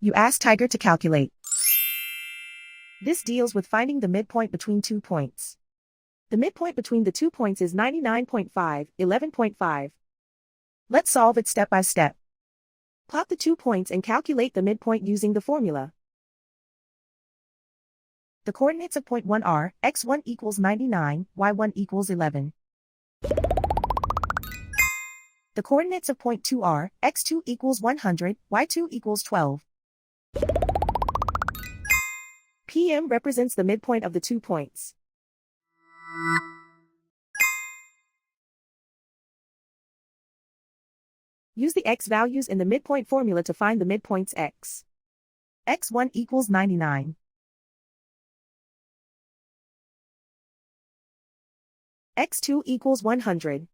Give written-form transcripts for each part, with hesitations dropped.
You ask Tiger to calculate. This deals with finding the midpoint between 2 points. The midpoint between the 2 points is 99.5, 11.5. Let's solve it step by step. Plot the 2 points and calculate the midpoint using the formula. The coordinates of point 1 are, x1 equals 99, y1 equals 11. The coordinates of point 2 are, x2 equals 100, y2 equals 12. PM represents the midpoint of the 2 points. Use the x values in the midpoint formula to find the midpoints x. x1 equals 99. x2 equals 100.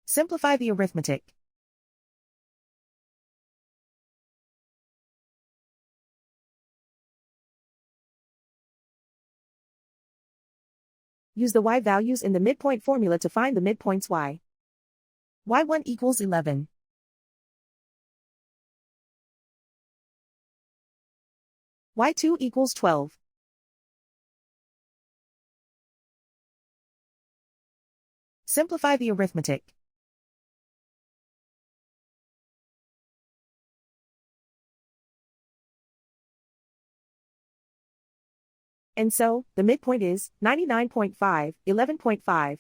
Simplify the arithmetic. Use the y values in the midpoint formula to find the midpoints y. y1 equals 11. y2 equals 12. Simplify the arithmetic. And so, the midpoint is 99.5, 11.5.